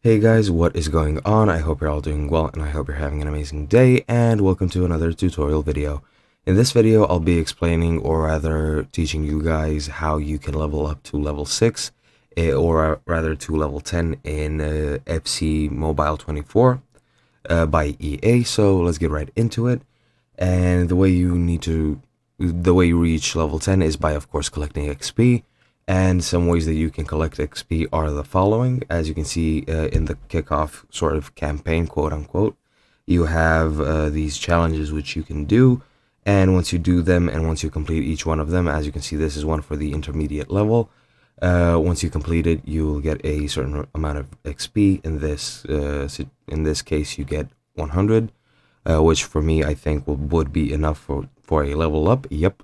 Hey guys, what is going on? I hope you're all doing well and I hope you're having an amazing day, and welcome to another tutorial video. In this video, I'll be explaining, or rather teaching you guys how you can level up to level 6 or rather to level 10 in FC Mobile 24 by EA. So let's get right into it. And the way you reach level 10 is by, of course, collecting XP. And some ways that you can collect XP are the following. As you can see in the kickoff sort of campaign, quote unquote, you have these challenges which you can do. And once you do them and once you complete each one of them, as you can see, this is one for the intermediate level. Once you complete it, you will get a certain amount of XP. In this case, you get 100, which for me, I think would be enough for a level up. Yep.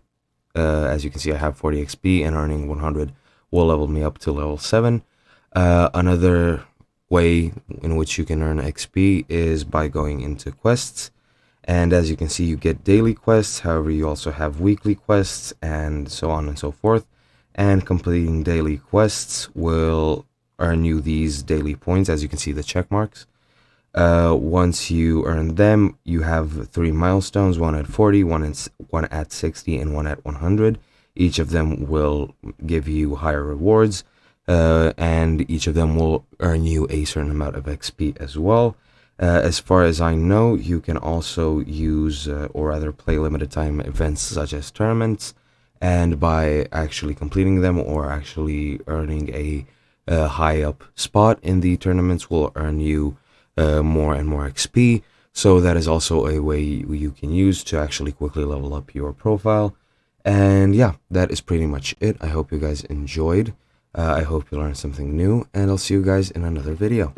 As you can see, I have 40 XP, and earning 100 will level me up to level 7. Another way in which you can earn XP is by going into quests. And as you can see, you get daily quests. However, you also have weekly quests and so on and so forth. And completing daily quests will earn you these daily points. As you can see, the check marks. Once you earn them, you have 3 milestones, one at 40, one at 60, and one at 100. Each of them will give you higher rewards, and each of them will earn you a certain amount of XP as well. As far as I know, you can also use, or rather play limited time events such as tournaments, and by actually completing them or actually earning a high up spot in the tournaments will earn you more and more XP. So that is also a way you can use to actually quickly level up your profile. And yeah, that is pretty much it. I hope you guys enjoyed. I hope you learned something new, and I'll see you guys in another video.